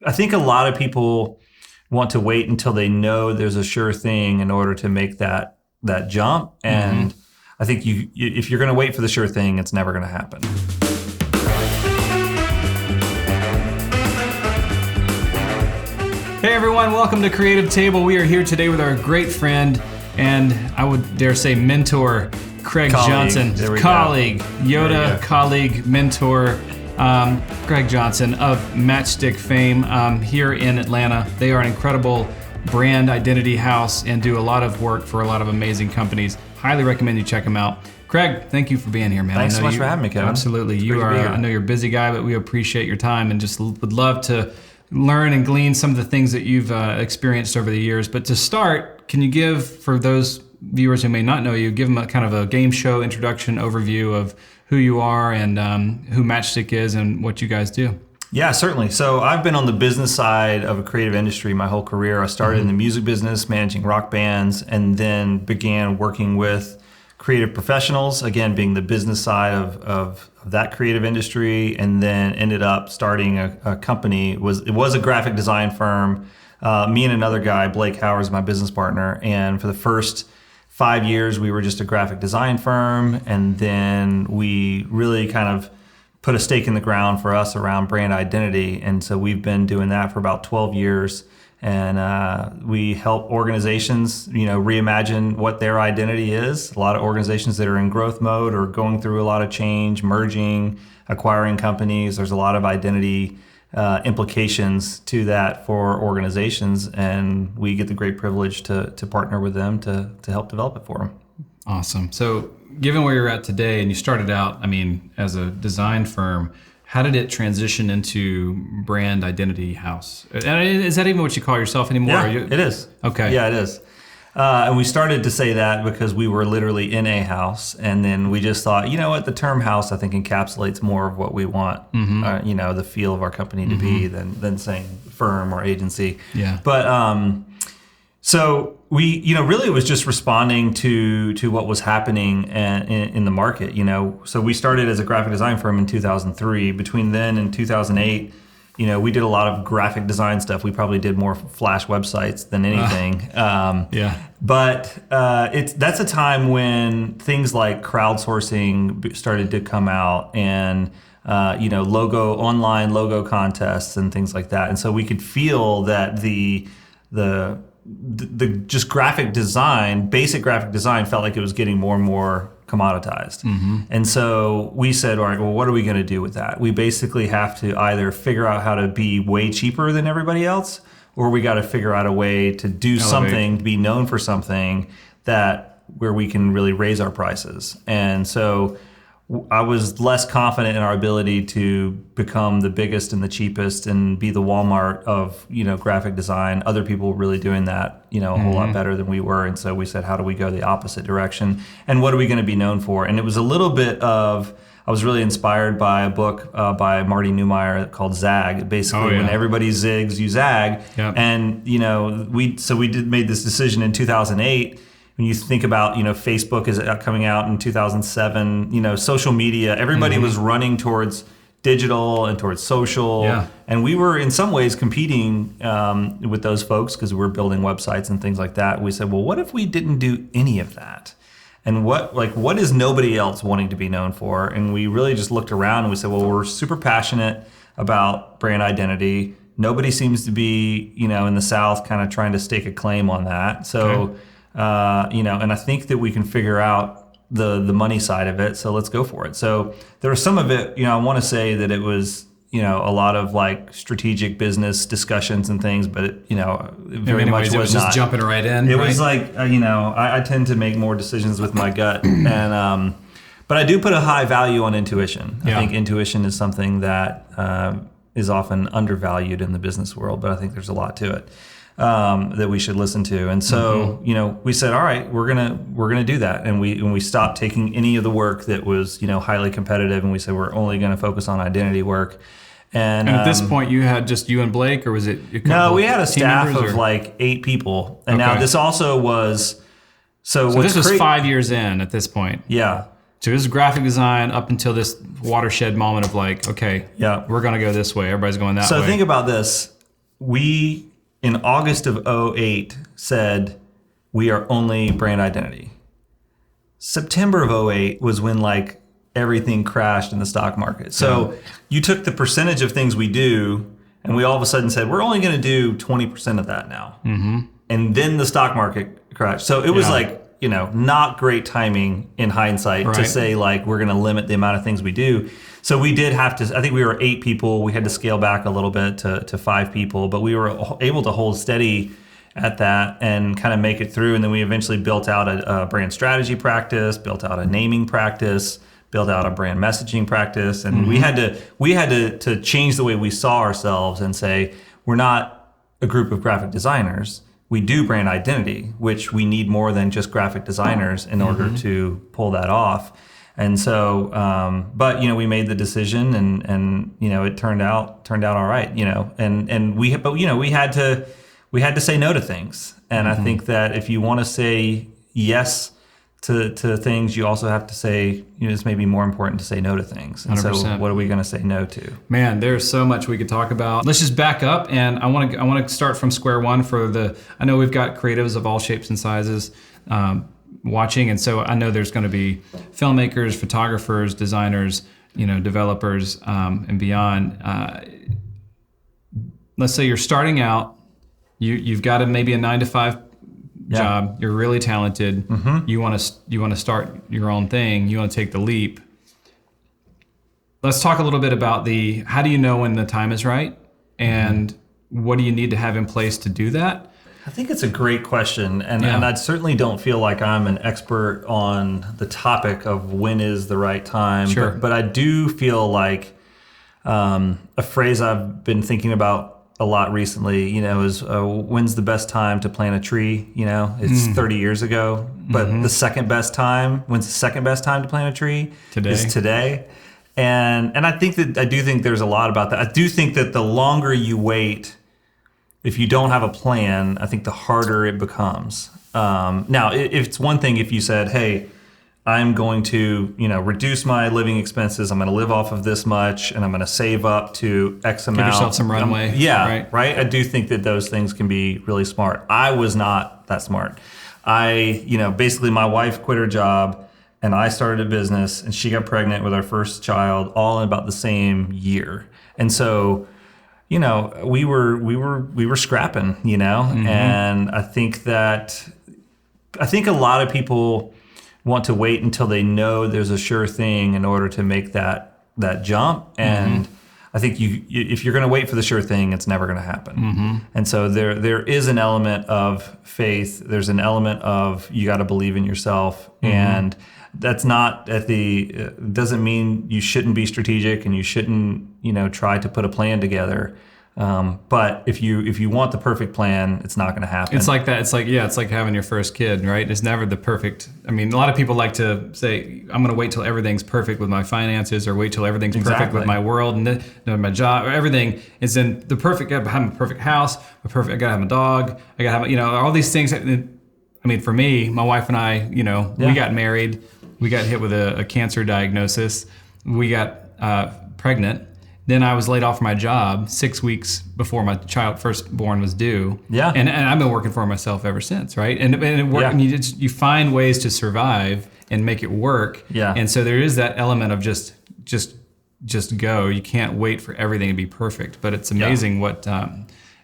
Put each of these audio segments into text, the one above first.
I think a lot of people want to wait until they know there's a sure thing in order to make that jump. And I think if you're going to wait for the sure thing, it's never going to happen. Hey everyone, welcome to Creative Table. We are here today with our great friend and I would dare say mentor, Craig Johnson. Colleague, Yoda, colleague, mentor, Craig Johnson of Matchstic fame here in Atlanta. They are an incredible brand identity house and do a lot of work for a lot of amazing companies. Highly recommend you check them out. Craig, thank you for being here, man. Thanks so much for having me, Kevin. Absolutely. I know you're a busy guy, but we appreciate your time and just would love to learn and glean some of the things that you've experienced over the years. But to start, can you give, for those viewers who may not know you, give them a kind of a game show introduction overview of who you are and who Matchstic is and what you guys do? Yeah, certainly. So I've been on the business side of a creative industry my whole career. I started in the music business, managing rock bands, and then began working with creative professionals, again, being the business side of that creative industry, and then ended up starting a company. It was a graphic design firm. Me and another guy, Blake Howard, my business partner, and for the first 5 years, we were just a graphic design firm, and then we really kind of put a stake in the ground for us around brand identity, and so we've been doing that for about 12 years. And we help organizations, reimagine what their identity is. A lot of organizations that are in growth mode or going through a lot of change, merging, acquiring companies. There's a lot of identity implications to that for organizations, and we get the great privilege to partner with them to help develop it for them. Awesome. So, given where you're at today, and you started out, as a design firm. How did it transition into brand identity house? And is that even what you call yourself anymore? Yeah, it is. Okay. Yeah, it is. And we started to say that because we were literally in a house, and then we just thought, you know what, the term house I think encapsulates more of what we want, the feel of our company to be than saying firm or agency. Yeah. But so we, really it was just responding to what was happening in the market, So we started as a graphic design firm in 2003. Between then and 2008, we did a lot of graphic design stuff. We probably did more Flash websites than anything. But that's a time when things like crowdsourcing started to come out, and online logo contests and things like that. And so we could feel that the just graphic design, basic graphic design, felt like it was getting more and more commoditized. And so we said, all right, well, what are we going to do with that? We basically have to either figure out how to be way cheaper than everybody else, or we got to figure out a way to do something, to be known for something where we can really raise our prices. And so I was less confident in our ability to become the biggest and the cheapest and be the Walmart of, graphic design. Other people were really doing that, a whole lot better than we were. And so we said, how do we go the opposite direction? And what are we going to be known for? And it was a little bit of, I was really inspired by a book by Marty Neumeier called Zag. Basically, when everybody zigs, you zag. Yep. And, we made this decision in 2008. When you think about, Facebook is coming out in 2007, social media, everybody was running towards digital and towards social. Yeah. And we were in some ways competing with those folks because we were building websites and things like that. We said, well, what if we didn't do any of that? And what is nobody else wanting to be known for? And we really just looked around and we said, well, we're super passionate about brand identity. Nobody seems to be, in the South kind of trying to stake a claim on that. So, and I think that we can figure out the money side of it. So let's go for it. So there was some of it, I want to say that it was, a lot of like strategic business discussions and things, but it, very much was it was just not. Jumping right in. It was like, I tend to make more decisions with my gut, and but I do put a high value on intuition. I think intuition is something that is often undervalued in the business world, but I think there's a lot to it. That we should listen to. And so, we said, all right, we're gonna do that. And we stopped taking any of the work that was, highly competitive, and we said we're only gonna focus on identity work. And at this point, you had just you and Blake, or was it a couple? No, we had a staff of like 8 people. And now this also was so this was 5 years in at this point. Yeah. So this is graphic design up until this watershed moment of like, okay, we're gonna go this way. Everybody's going that way. So think about this. we, in August of '08, said we are only brand identity. September of '08 was when like everything crashed in the stock market. So you took the percentage of things we do, and we all of a sudden said, we're only going to do 20% of that now. And then the stock market crashed. So it was like, not great timing in hindsight to say like, we're going to limit the amount of things we do. So we did have to, I think we were 8 people. We had to scale back a little bit to 5 people, but we were able to hold steady at that and kind of make it through. And then we eventually built out a brand strategy practice, built out a naming practice, built out a brand messaging practice. And we had to change the way we saw ourselves and say, we're not a group of graphic designers. We do brand identity, which we need more than just graphic designers in order to pull that off. And so, but we made the decision, and it turned out all right. And we had to say no to things. And I think that if you want to say yes to things, you also have to say, it's maybe more important to say no to things. And 100%. So what are we going to say no to? Man, there's so much we could talk about. Let's just back up, and I want to start from square one I know we've got creatives of all shapes and sizes watching, and so I know there's going to be filmmakers, photographers, designers, developers, and beyond. Let's say you're starting out, you've got maybe a 9-to-5 job. You're really talented. You want to start your own thing. You want to take the leap. Let's talk a little bit about how do you know when the time is right, and what do you need to have in place to do that? I think it's a great question, and I certainly don't feel like I'm an expert on the topic of when is the right time. Sure. But I do feel like a phrase I've been thinking about a lot recently, is when's the best time to plant a tree? It's 30 years ago, but when's the second best time to plant a tree? Is today. And I do think there's a lot about that. I do think that the longer you wait, if you don't have a plan, I think the harder it becomes. Now, it's one thing if you said, hey, I'm going to, reduce my living expenses. I'm going to live off of this much, and I'm going to save up to X amount. Give yourself some runway. Right. I do think that those things can be really smart. I was not that smart. Basically my wife quit her job, and I started a business, and she got pregnant with our first child all in about the same year. And so, we were scrapping, and I think a lot of people want to wait until they know there's a sure thing in order to make that jump. And I think if you're going to wait for the sure thing, it's never going to happen. And so there is an element of faith. There's an element of you got to believe in yourself. And that's not doesn't mean you shouldn't be strategic and you shouldn't, try to put a plan together. But if you want the perfect plan, it's not going to happen. It's like that. It's like having your first kid, right? It's never the perfect. I mean, a lot of people like to say, I'm going to wait till everything's perfect with my finances, or wait till everything's perfect with my world and my job. Everything is in the perfect. I gotta have a perfect house. I gotta have a dog. I gotta have, all these things. I mean, for me, my wife and I, we got married. We got hit with a cancer diagnosis. We got pregnant. Then I was laid off from my job 6 weeks before my firstborn was due. Yeah. And I've been working for myself ever since, right? And you find ways to survive and make it work. Yeah. And so there is that element of just go. You can't wait for everything to be perfect. But it's amazing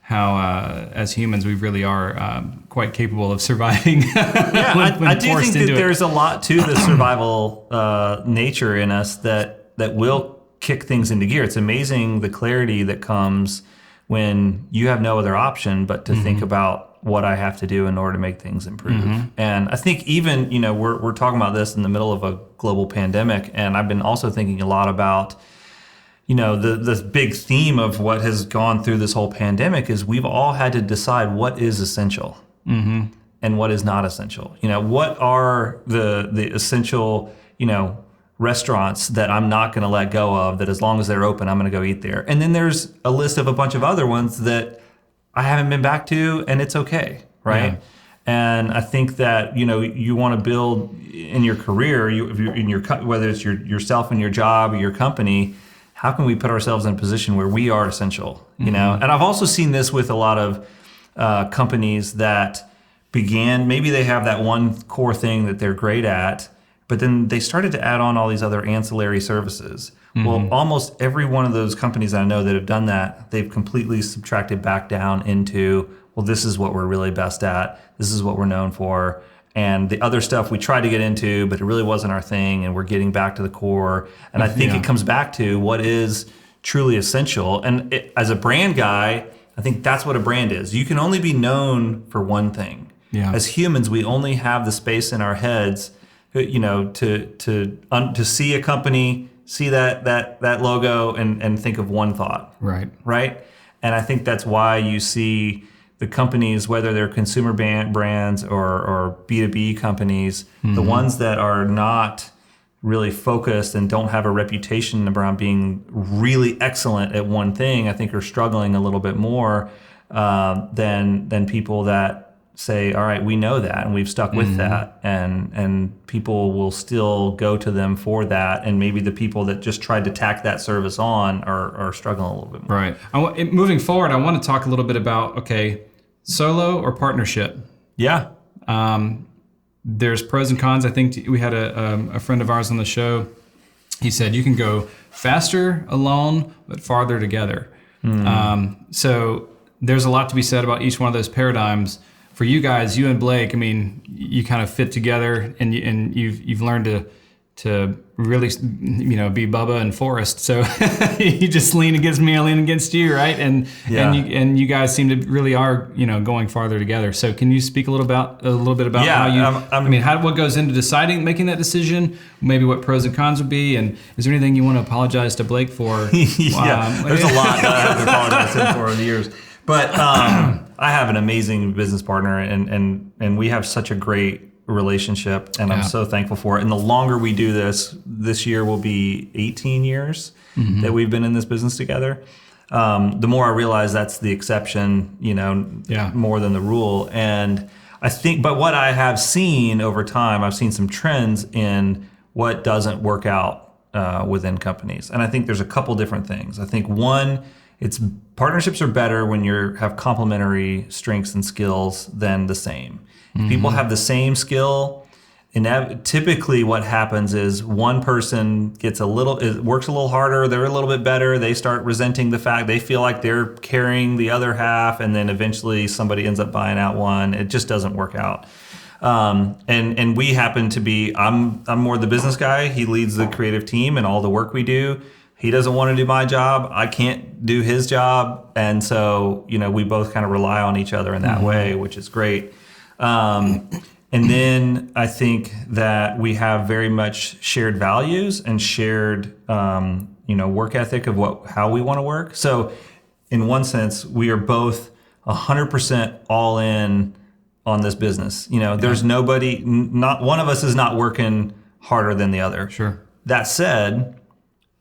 how as humans we really are quite capable of surviving. I do think that there's a lot to the survival nature in us that will kick things into gear. It's amazing the clarity that comes when you have no other option but to think about what I have to do in order to make things improve. And I think even, we're talking about this in the middle of a global pandemic, and I've been also thinking a lot about, the big theme of what has gone through this whole pandemic is we've all had to decide what is essential and what is not essential. What are the essential, restaurants that I'm not going to let go of, that as long as they're open, I'm going to go eat there. And then there's a list of a bunch of other ones that I haven't been back to, and it's okay, right? Yeah. And I think that, you want to build in your career, whether it's yourself and your job or your company, how can we put ourselves in a position where we are essential, you know? And I've also seen this with a lot of companies that began, maybe they have that one core thing that they're great at, but then they started to add on all these other ancillary services. Well, almost every one of those companies I know that have done that, they've completely subtracted back down into, well, this is what we're really best at. This is what we're known for. And the other stuff we tried to get into, but it really wasn't our thing, and we're getting back to the core. And I think it comes back to what is truly essential. And as a brand guy, I think that's what a brand is. You can only be known for one thing. Yeah. As humans, we only have the space in our heads, you know, to see a company, see that logo, and think of one thought. Right. And I think that's why you see the companies, whether they're consumer brands or B2B companies, the ones that are not really focused and don't have a reputation around being really excellent at one thing, I think are struggling a little bit more than people that say, all right, we know that and we've stuck with that, and people will still go to them for that, and maybe the people that just tried to tack that service on are struggling a little bit more. Right. Moving forward, I want to talk a little bit about, solo or partnership. Yeah. There's pros and cons. I think we had a friend of ours on the show. He said you can go faster alone, but farther together. So there's a lot to be said about each one of those paradigms. For you guys, you and Blake, I mean, you kind of fit together, and you've learned to really, be Bubba and Forrest. So you just lean against me, I lean against you, right? And you guys seem to really are, going farther together. So can you speak a little bit about how you? What goes into making that decision? Maybe what pros and cons would be, and is there anything you want to apologize to Blake for? There's a lot that I have to apologize to him for over the years. But I have an amazing business partner, and we have such a great relationship, and I'm so thankful for it. And the longer we do this year will be 18 years that we've been in this business together. The more I realize that's the exception, more than the rule. And I think, but what I have seen over time, I've seen some trends in what doesn't work out within companies. And I think there's a couple different things. I think one, partnerships are better when you have complementary strengths and skills than the same. If people have the same skill, typically what happens is one person works a little harder, they're a little bit better, they start resenting the fact they feel like they're carrying the other half, and then eventually somebody ends up buying out one. It just doesn't work out. And we happen to be, I'm more the business guy, he leads the creative team and all the work we do. He doesn't want to do my job, I can't do his job, and so we both kind of rely on each other in that way, which is great. And then I think that we have very much shared values and shared, work ethic of how we want to work. So in one sense, we are both 100% all in on this business. There's nobody, not one of us is not working harder than the other. Sure. That said,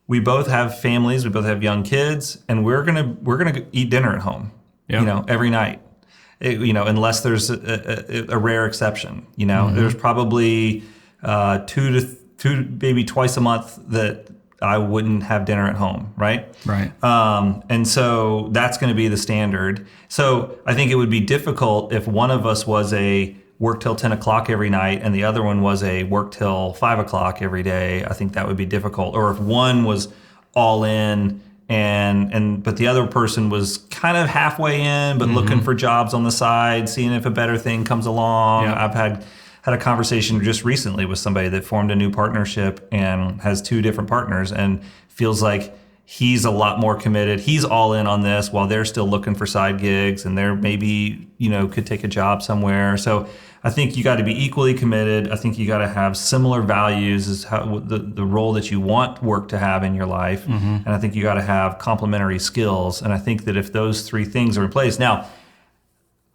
we both have families, we both have young kids, and we're gonna eat dinner at home, every night. Unless there's a rare exception, there's probably two, maybe twice a month that I wouldn't have dinner at home, right? Right. And so that's going to be the standard. So I think it would be difficult if one of us was a work till 10 o'clock every night and the other one was a work till 5 o'clock every day. I think that would be difficult. Or if one was all in but the other person was kind of halfway in, but looking for jobs on the side, seeing if a better thing comes along. Yeah. I've had a conversation just recently with somebody that formed a new partnership and has two different partners and feels like he's a lot more committed. He's all in on this while they're still looking for side gigs, and they're maybe, could take a job somewhere. So I think you got to be equally committed. I think you got to have similar values as how the role that you want work to have in your life. And I think you got to have complementary skills. And I think that if those three things are in place, now,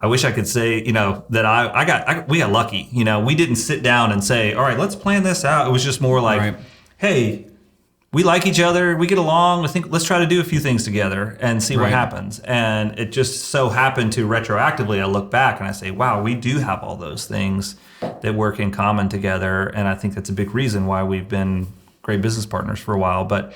I wish I could say, that we got lucky. We didn't sit down and say, all right, let's plan this out. It was just more like, hey, we like each other, we get along, I think let's try to do a few things together and see what happens. And it just so happened to retroactively, I look back and I say, wow, we do have all those things that work in common together. And I think that's a big reason why we've been great business partners for a while. But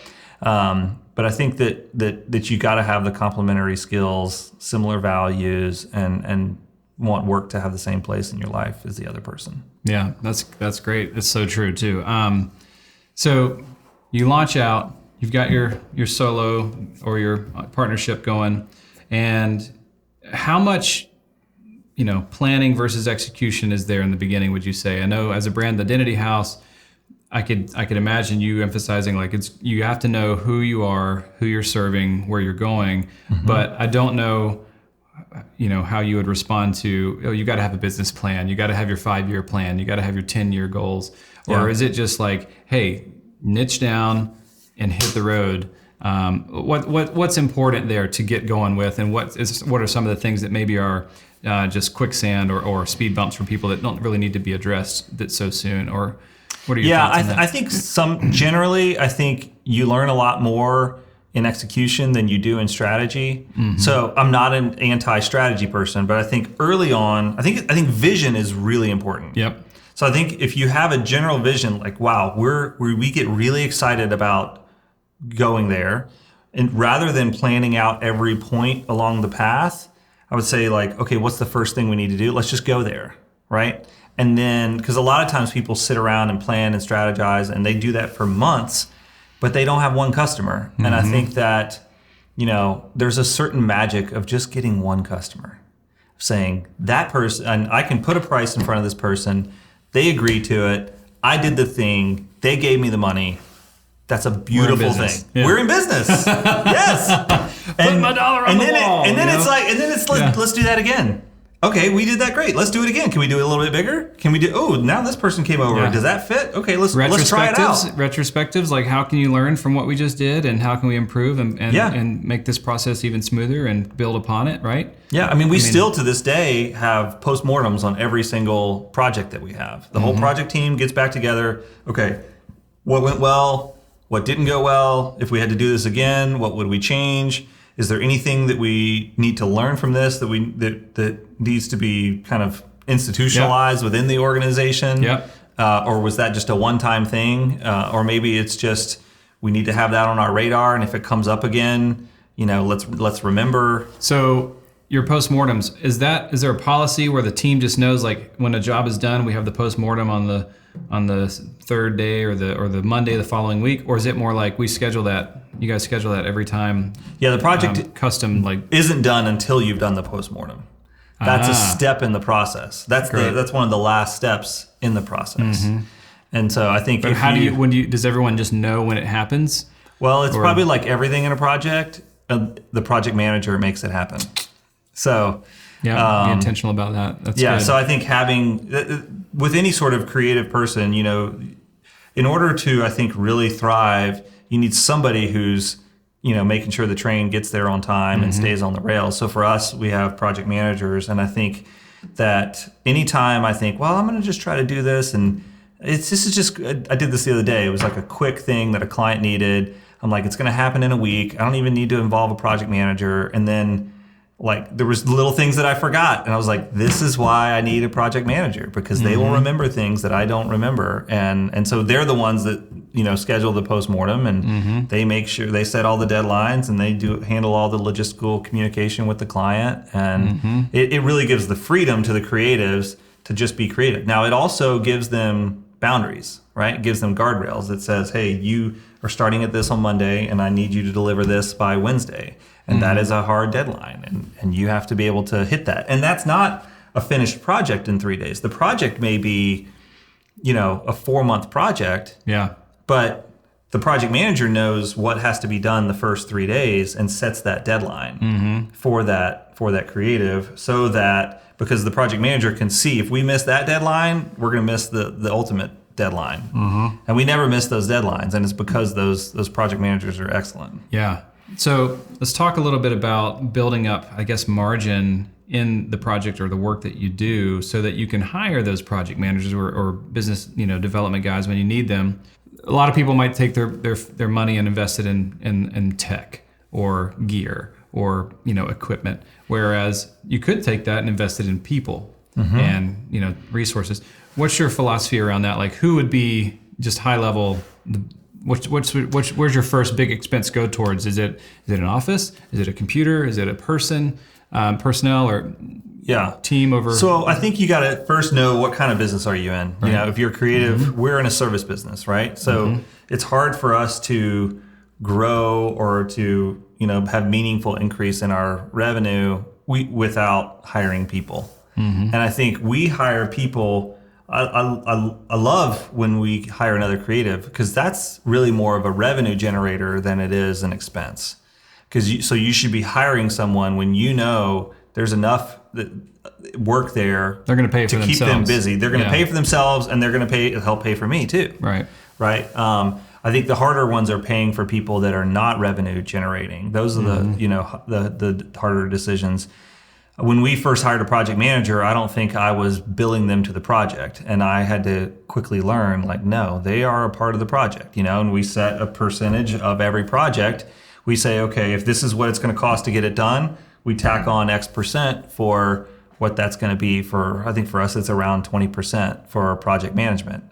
But I think that you got to have the complementary skills, similar values, and want work to have the same place in your life as the other person. Yeah, that's great. It's so true too. So you launch out, you've got your solo or your partnership going, and how much planning versus execution is there in the beginning, would you say? I know as a brand identity house, I could imagine you emphasizing like you have to know who you are, who you're serving, where you're going, but I don't know how you would respond to, you got to have a business plan, you got to have your 5-year plan, you got to have your 10-year goals, or is it just like, hey, niche down and hit the road? What's important there to get going with, and what are some of the things that maybe are just quicksand or speed bumps for people that don't really need to be addressed that so soon? Or what are your thoughts on that? I think generally, I think you learn a lot more in execution than you do in strategy. So I'm not an anti-strategy person, but I think early on, I think vision is really important. Yep. So I think if you have a general vision, like, wow, we get really excited about going there, and rather than planning out every point along the path, I would say like, okay, what's the first thing we need to do? Let's just go there, right? And then, because a lot of times people sit around and plan and strategize, and they do that for months, but they don't have one customer. And I think that, there's a certain magic of just getting one customer, saying that person, and I can put a price in front of this person, they agree to it, I did the thing, they gave me the money. That's a beautiful thing. Yeah. We're in business. Yes. Put my dollar on the wall. And then let's do that again. Okay, we did that great. Let's do it again. Can we do it a little bit bigger? Can we do, now this person came over. Yeah. Does that fit? Okay, let's try it out. Retrospectives, like how can you learn from what we just did, and how can we improve and make this process even smoother and build upon it, right? Yeah, we still to this day have postmortems on every single project that we have. The whole project team gets back together. Okay, what went well? What didn't go well? If we had to do this again, what would we change? Is there anything that we need to learn from this that needs to be kind of institutionalized within the organization? Yep. Or was that just a one-time thing? Or maybe it's just we need to have that on our radar, and if it comes up again, let's remember. So your postmortems, is there a policy where the team just knows, like, when a job is done, we have the postmortem on the third day or the Monday the following week, or is it more like we schedule that? You guys schedule that every time? Yeah, the project custom isn't done until you've done the postmortem. That's a step in the process. That's one of the last steps in the process. And so I think. But does everyone just know when it happens? Well, it's probably like everything in a project. The project manager makes it happen. So. Yeah, be intentional about that. That's good. So I think having, with any sort of creative person, in order to, I think, really thrive, you need somebody who's, making sure the train gets there on time and stays on the rails. So for us, we have project managers, and I think that anytime I think, well, I'm going to just try to do this, and I did this the other day. It was like a quick thing that a client needed. I'm like, it's going to happen in a week. I don't even need to involve a project manager. And then there was little things that I forgot, and I was like, this is why I need a project manager, because they will remember things that I don't remember, and so they're the ones that schedule the postmortem, and they make sure they set all the deadlines, and they handle all the logistical communication with the client, and it really gives the freedom to the creatives to just be creative. Now it also gives them boundaries, right? It gives them guardrails that says, hey, you are starting at this on Monday, and I need you to deliver this by Wednesday. And that is a hard deadline, and you have to be able to hit that. And that's not a finished project in 3 days. The project may be, a 4-month project. Yeah. But the project manager knows what has to be done the first 3 days and sets that deadline for that creative, so that, because the project manager can see, if we miss that deadline, we're going to miss the ultimate deadline. And we never miss those deadlines, and it's because those project managers are excellent. Yeah. So let's talk a little bit about building up, I guess, margin in the project or the work that you do, so that you can hire those project managers or business development guys when you need them. A lot of people might take their money and invest it in tech or gear or equipment, whereas you could take that and invest it in people and resources. What's your philosophy around that? Like, who would be, just high level, Where's your first big expense go towards? Is it an office? Is it a computer? Is it a person, personnel, or team over? So I think you got to first know what kind of business are you in. Right. If you're creative, we're in a service business, right? So it's hard for us to grow or to have meaningful increase in our revenue without hiring people. And I think we hire people. I love when we hire another creative, because that's really more of a revenue generator than it is an expense. So you should be hiring someone when there's enough work there. They're going to pay for themselves. To keep them busy. They're going to pay for themselves, and they're going to help pay for me too. Right. I think the harder ones are paying for people that are not revenue generating. Those are the harder decisions. When we first hired a project manager, I don't think I was billing them to the project, and I had to quickly learn, no, they are a part of the project, and we set a percentage of every project. We say, okay, if this is what it's going to cost to get it done, we tack on X percent for what that's going to be I think for us, it's around 20% for project management.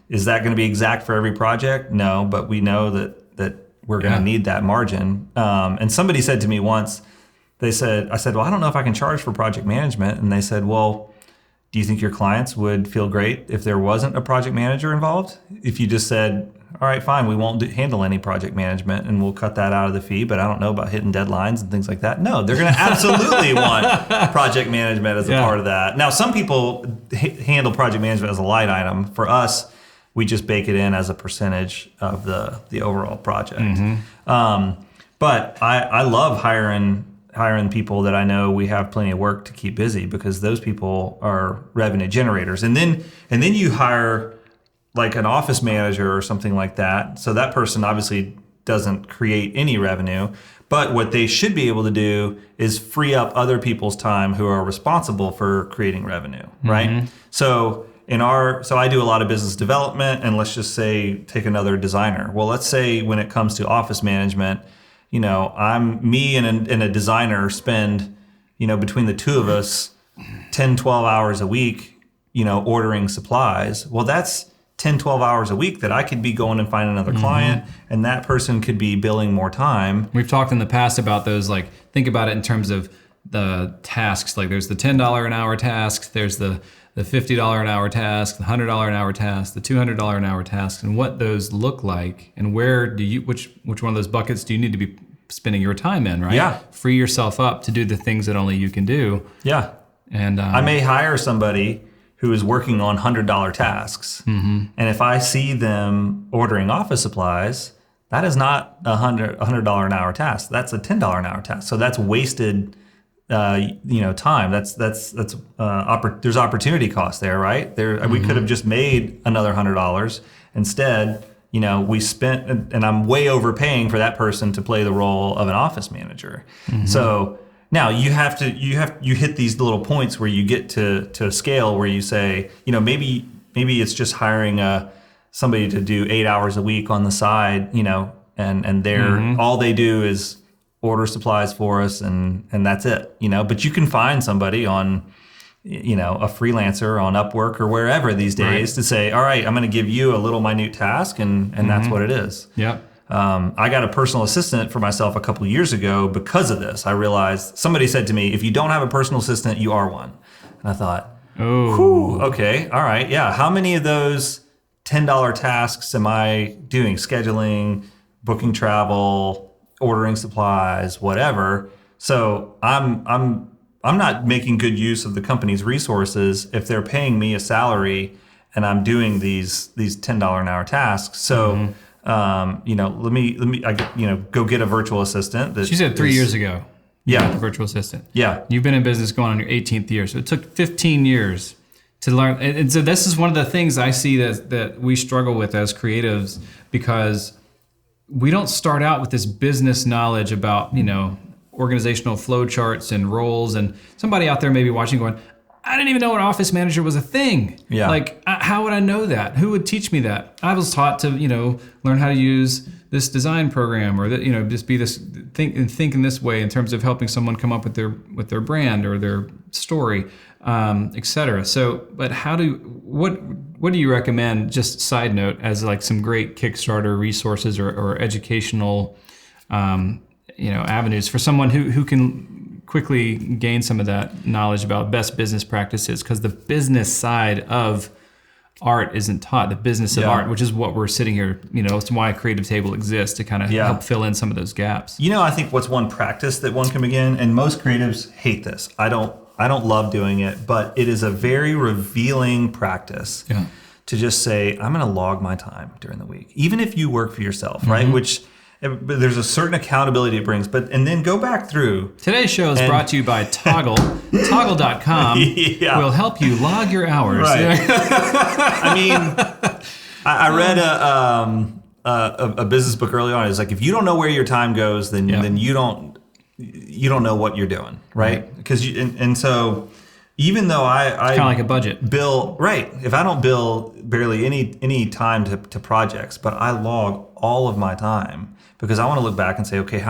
Is that going to be exact for every project? No, but we know that we're going to need that margin. And somebody said to me once, I said, well, I don't know if I can charge for project management. And they said, well, do you think your clients would feel great if there wasn't a project manager involved? If you just said, all right, fine, we won't handle any project management and we'll cut that out of the fee, but I don't know about hitting deadlines and things like that. No, they're going to absolutely want project management as a part of that. Now, some people handle project management as a light item. For us, we just bake it in as a percentage of the overall project. But I love hiring people that I know we have plenty of work to keep busy, because those people are revenue generators. And then you hire like an office manager or something like that. So that person obviously doesn't create any revenue, but what they should be able to do is free up other people's time who are responsible for creating revenue, right? So I do a lot of business development, and let's just say take another designer. Well, let's say when it comes to office management, me and a designer spend, between the two of us, 10, 12 hours a week, ordering supplies. Well, that's 10, 12 hours a week that I could be going and finding another client, and that person could be billing more time. We've talked in the past about those, think about it in terms of the tasks. There's the $10 an hour tasks, there's the $50 an hour task, the $100 an hour task, the $200 an hour tasks, and what those look like, and where do you, which one of those buckets do you need to be spending your time in, right? Yeah. Free yourself up to do the things that only you can do. Yeah. And I may hire somebody who is working on $100 tasks, and if I see them ordering office supplies, that is not a $100 an hour task. That's a $10 an hour task. So that's wasted time. There's opportunity cost there, right? We could have just made another $100. Instead, we spent, and I'm way overpaying for that person to play the role of an office manager. So now you hit these little points where you get to a scale where you say, maybe it's just hiring somebody to do 8 hours a week on the side, and they're all they do is order supplies for us, and that's it, but you can find somebody on, a freelancer on Upwork or wherever these days to say, all right, I'm going to give you a little minute task, and that's what it is. Yeah. I got a personal assistant for myself a couple of years ago because of this. I realized somebody said to me, if you don't have a personal assistant, you are one. And I thought, okay, all right, yeah. How many of those $10 tasks am I doing? Scheduling, booking travel, ordering supplies, whatever. So I'm not making good use of the company's resources if they're paying me a salary and I'm doing these $10 an hour tasks. So let me go get a virtual assistant. She said 3 years ago. Yeah, a virtual assistant. Yeah, you've been in business going on your 18th year, so it took 15 years to learn. And so this is one of the things I see that we struggle with as creatives, because we don't start out with this business knowledge about organizational flow charts and roles. And somebody out there may be watching going, I didn't even know an office manager was a thing. Yeah. How would I know that? Who would teach me that? I was taught to, learn how to use this design program, or that, just be this think in this way in terms of helping someone come up with their brand or their story, et cetera. So, but what what do you recommend, just side note, as like some great Kickstarter resources or educational avenues for someone who can quickly gain some of that knowledge about best business practices? Because the business side of art isn't taught, the business of art, which is what we're sitting here, it's why Creative Table exists, to kind of help fill in some of those gaps. I think what's one practice that one can begin, and most creatives hate this. I don't love doing it, but it is a very revealing practice to just say, I'm going to log my time during the week, even if you work for yourself, right? Which there's a certain accountability it brings, and then go back through. Today's show is brought to you by Toggle. Toggle.com will help you log your hours. Right. I mean, I read a business book early on. It's like, if you don't know where your time goes, then you don't know what you're doing, right? Because so even though I kind of like a budget bill, right? If I don't bill barely any time to projects, but I log all of my time because I want to look back and say, okay,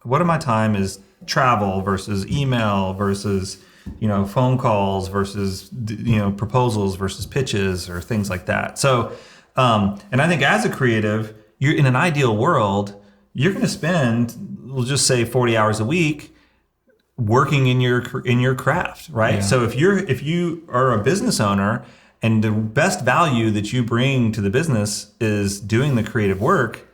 what of my time is travel versus email versus phone calls versus proposals versus pitches or things like that. So and I think as a creative, you're in an ideal world, you're going to spend, we'll just say 40 hours a week working in your craft, right? Yeah. So if you are a business owner and the best value that you bring to the business is doing the creative work,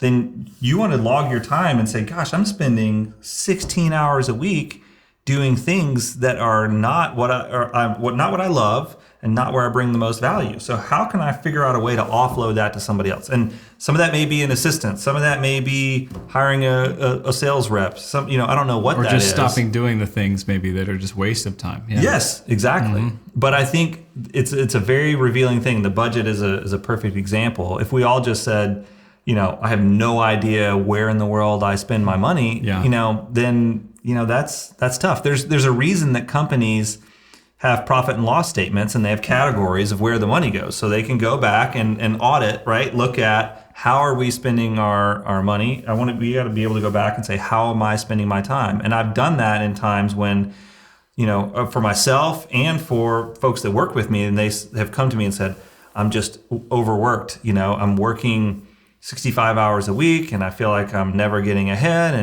then you want to log your time and say, gosh, I'm spending 16 hours a week doing things that are not what I love and not where I bring the most value. So how can I figure out a way to offload that to somebody else? And some of that may be an assistant. Some of that may be hiring a sales rep. I don't know what that is. Or just stopping doing the things maybe that are just waste of time. Yeah. Yes, exactly. Mm-hmm. But I think it's a very revealing thing. The budget is a perfect example. If we all just said, I have no idea where in the world I spend my money, then that's tough. There's a reason that companies have profit and loss statements and they have categories of where the money goes. So they can go back and audit, right? Look at how are we spending our money? We got to be able to go back and say, how am I spending my time? And I've done that in times when, for myself and for folks that work with me, and they have come to me and said, I'm just overworked. I'm working 65 hours a week and I feel like I'm never getting ahead.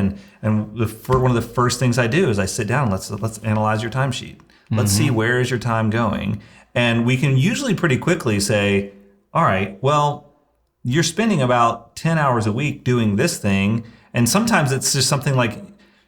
And one of the first things I do is I sit down, let's analyze your timesheet. Let's see, where is your time going? And we can usually pretty quickly say, all right, well, you're spending about 10 hours a week doing this thing. And sometimes it's just something like,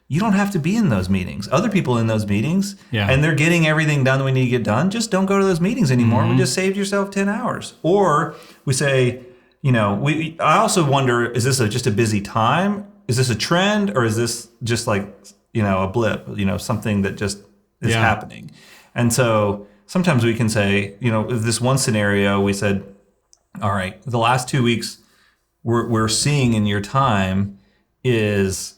you don't have to be in those meetings. Other people in those meetings, and they're getting everything done that we need to get done. Just don't go to those meetings anymore. We just saved yourself 10 hours. Or we say, I also wonder, is this just a busy time? Is this a trend? Or is this just like, a blip, something that just is happening? And so sometimes we can say, this one scenario, we said, all right, the last 2 weeks we're seeing in your time is,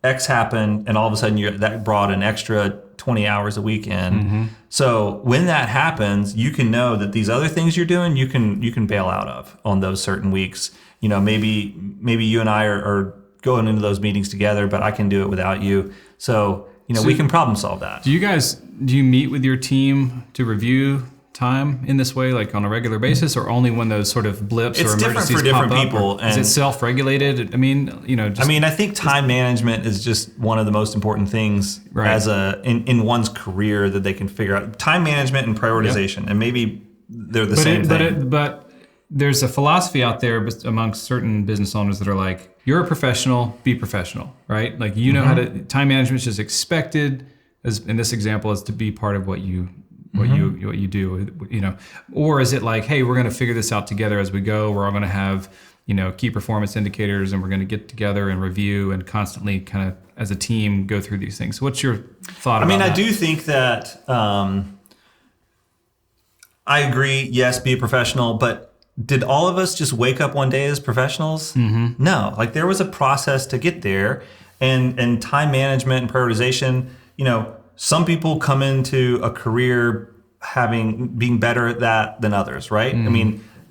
X happened and all of a sudden that brought an extra 20 hours a week in. So when that happens, you can know that these other things you're doing, you can bail out of on those certain weeks. Maybe you and I are going into those meetings together, but I can do it without you. So we can problem solve that. Do you meet with your team to review time in this way, like on a regular basis, or only when those sort of blips or emergencies pop up? It's different for different people. Is it self-regulated? I think time management is just one of the most important things as in one's career that they can figure out. Time management and prioritization, and maybe they're the same thing. But there's a philosophy out there amongst certain business owners that are like, you're a professional, be professional, right? Like, know how to, time management is just expected, as in this example, is to be part of what you do, or is it like, hey, we're going to figure this out together as we go. We're all going to have, key performance indicators, and we're going to get together and review and constantly kind of as a team go through these things. So what's your thought about that? I do think that I agree. Yes, be a professional, but did all of us just wake up one day as professionals? No, like there was a process to get there, and time management and prioritization, some people come into a career being better at that than others, right?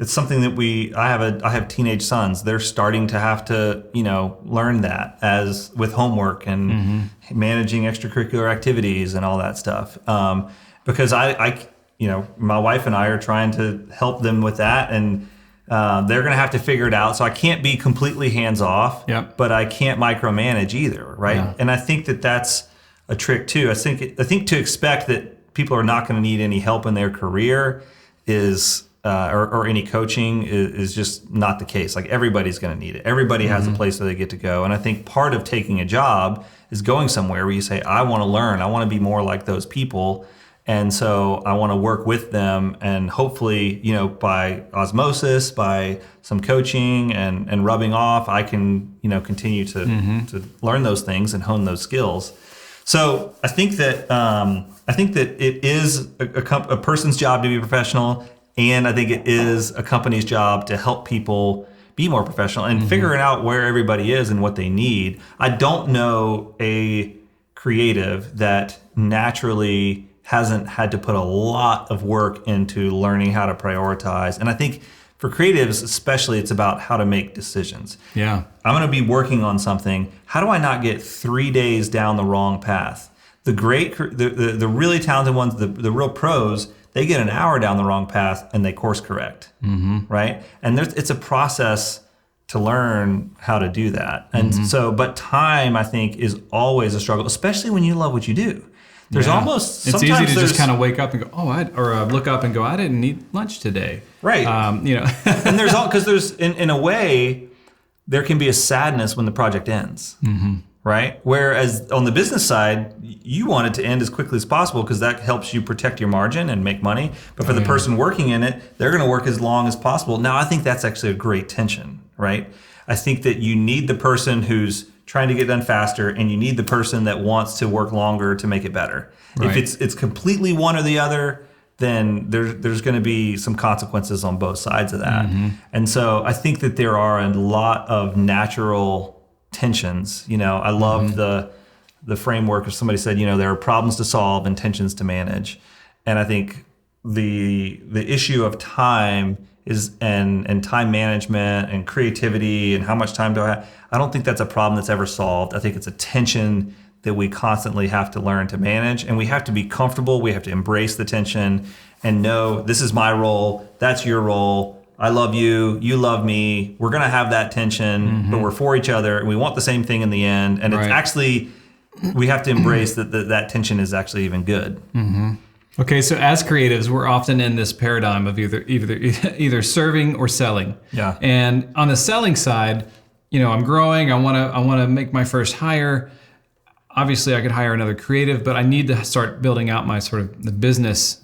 It's something that I have teenage sons. They're starting to have to, learn that as with homework and managing extracurricular activities and all that stuff. Because my wife and I are trying to help them with that, and they're going to have to figure it out. So I can't be completely hands off, but I can't micromanage either, right? Yeah. And I think that that's a trick too. I think to expect that people are not going to need any help in their career is or any coaching is just not the case. Like everybody's going to need it. Everybody has a place where they get to go. And I think part of taking a job is going somewhere where you say, I want to learn. I want to be more like those people. And so I want to work with them, and hopefully, by osmosis, by some coaching and rubbing off, I can, continue to learn those things and hone those skills. So I think that it is a person's job to be professional, and I think it is a company's job to help people be more professional and figuring out where everybody is and what they need. I don't know a creative that naturally hasn't had to put a lot of work into learning how to prioritize. And I think for creatives especially, it's about how to make decisions. Yeah. I'm going to be working on something. How do I not get 3 days down the wrong path? The really talented ones, the real pros, they get an hour down the wrong path and they course correct, right? And it's a process to learn how to do that. And but time, I think, is always a struggle, especially when you love what you do. There's almost it's easy to just kind of wake up and go, look up and go, I didn't eat lunch today, right? And there's in a way there can be a sadness when the project ends, right? Whereas on the business side, you want it to end as quickly as possible because that helps you protect your margin and make money. But for the person working in it, they're going to work as long as possible. Now, I think that's actually a great tension, right? I think that you need the person who's trying to get done faster, and you need the person that wants to work longer to make it better. Right. If it's completely one or the other, then there's going to be some consequences on both sides of that. And so I think that there are a lot of natural tensions. I love the framework of somebody said, there are problems to solve and tensions to manage. And I think the issue of time is and time management and creativity and how much time do I have, I don't think that's a problem that's ever solved. I think it's a tension that we constantly have to learn to manage, and we have to be comfortable. We have to embrace the tension and know this is my role, that's your role. I love you, you love me. We're going to have that tension, but we're for each other, and we want the same thing in the end. And it's actually, we have to embrace that tension is actually even good. Okay, so as creatives, we're often in this paradigm of either serving or selling. Yeah. And on the selling side, I'm growing. I want to make my first hire. Obviously, I could hire another creative, but I need to start building out my sort of the business.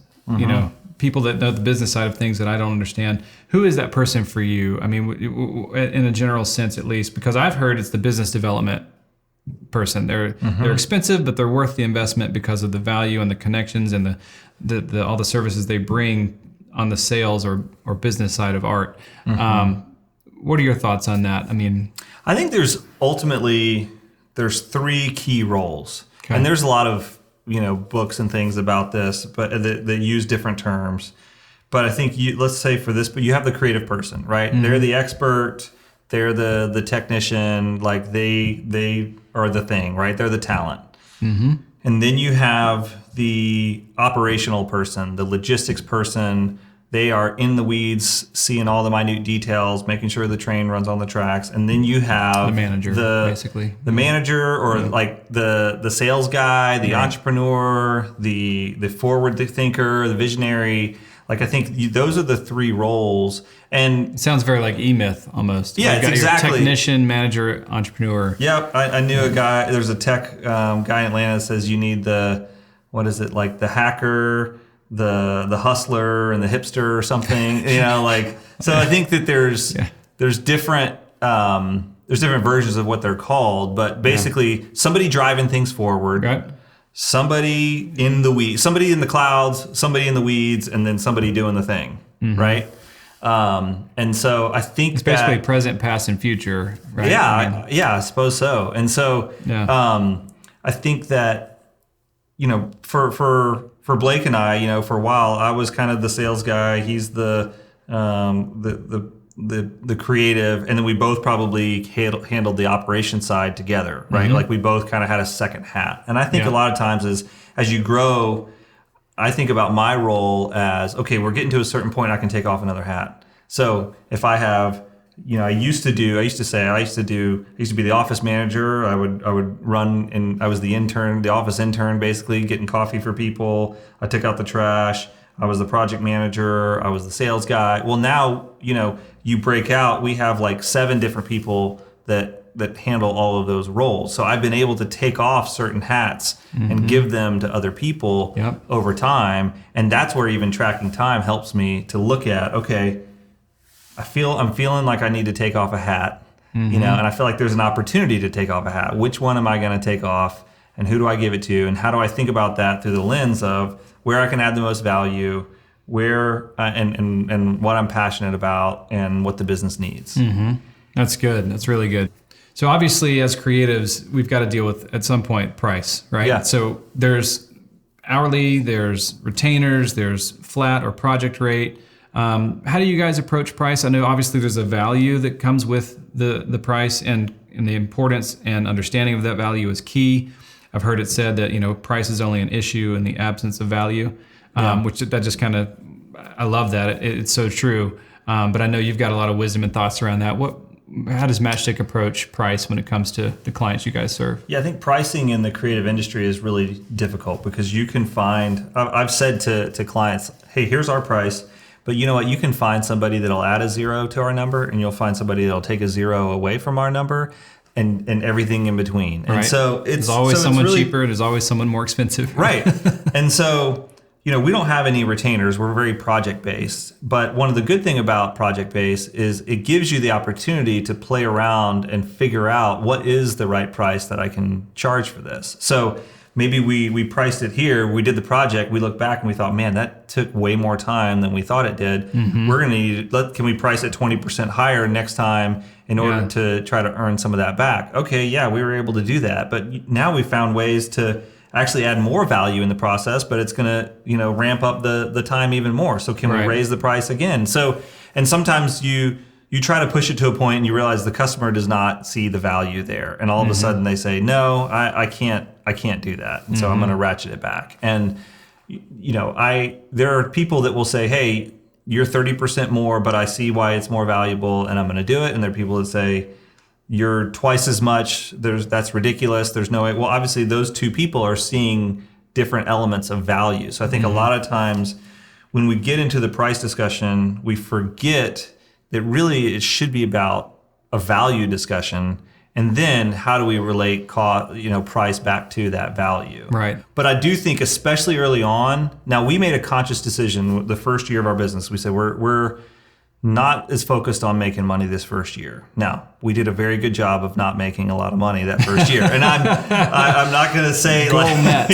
People that know the business side of things that I don't understand. Who is that person for you? I mean, in a general sense, at least, because I've heard it's the business development person. They're expensive, but they're worth the investment because of the value and the connections and the all the services they bring on the sales or business side of art. What are your thoughts on that? I mean, I think there's 3 key roles, and there's a lot of books and things about this, but that use different terms. But I think let's say for this, but you have the creative person, right? They're the expert. They're the technician. Like they are the thing, right? They're the talent. And then you have the operational person, the logistics person. They are in the weeds, seeing all the minute details, making sure the train runs on the tracks. And then you have the manager, basically. The manager, or like the sales guy, the entrepreneur, the forward thinker, the visionary. Like, I think those are the 3 roles. And it sounds very like E-Myth almost. Yeah, it's exactly. Your technician, manager, entrepreneur. Yep. I knew a guy, there's a tech guy in Atlanta that says you need the hacker, the hustler, and the hipster or something. So I think that there's different versions of what they're called, but basically somebody driving things forward. Right. Somebody in the weeds, somebody in the clouds, somebody in the weeds, and then somebody doing the thing, right? And so I think it's basically present, past, and future, right? Yeah, I suppose so. And so I think that for Blake and I, for a while, I was kind of the sales guy. He's the creative, and then we both probably handled the operation side together, right? Like we both kind of had a second hat. And I think a lot of times as you grow, I think about my role as, okay, we're getting to a certain point, I can take off another hat. So if I have, I used to be the office manager. I would run, and I was the office intern, basically getting coffee for people. I took out the trash. I was the project manager. I was the sales guy. Well, now, you break out, we have like 7 different people that handle all of those roles. So I've been able to take off certain hats and give them to other people over time. And that's where even tracking time helps me to look at, okay, I'm feeling like I need to take off a hat, and I feel like there's an opportunity to take off a hat. Which one am I going to take off, and who do I give it to, and how do I think about that through the lens of where I can add the most value, where and what I'm passionate about, and what the business needs. That's good. That's really good. So obviously, as creatives, we've got to deal with at some point price, right? Yeah. So there's hourly, there's retainers, there's flat or project rate. How do you guys approach price? I know obviously there's a value that comes with the price, and the importance and understanding of that value is key. I've heard it said that price is only an issue in the absence of value, which that just kind of, I love that. It's so true. But I know you've got a lot of wisdom and thoughts around that. How does Matchstic approach price when it comes to the clients you guys serve? Yeah, I think pricing in the creative industry is really difficult because you can find, I've said to clients, hey, here's our price. But you know what? You can find somebody that'll add a 0 to our number, and you'll find somebody that'll take a 0 away from our number, and everything in between. And so there's always someone cheaper. There's always someone more expensive. Right. And so, we don't have any retainers. We're very project-based. But one of the good thing about project-based is it gives you the opportunity to play around and figure out what is the right price that I can charge for this. So maybe we priced it here, we did the project, we looked back and we thought, man, that took way more time than we thought it did. We're going to need, can we price it 20% higher next time in order to try to earn some of that back? Okay, yeah, we were able to do that. But now we found ways to actually add more value in the process, but it's going to, ramp up the time even more. So can we raise the price again? So, and sometimes you try to push it to a point and you realize the customer does not see the value there. And all of a sudden they say, no, I can't do that. And so I'm going to ratchet it back. And, there are people that will say, hey, you're 30% more, but I see why it's more valuable and I'm going to do it. And there are people that say, you're twice as much. That's ridiculous. There's no way. Well, obviously those two people are seeing different elements of value. So I think a lot of times when we get into the price discussion, we forget that really it should be about a value discussion, and then how do we relate price back to that value? Right. But I do think, especially early on, now we made a conscious decision the first year of our business. We said we're not as focused on making money this first year. Now, we did a very good job of not making a lot of money that first year, and I'm not going to say goal met.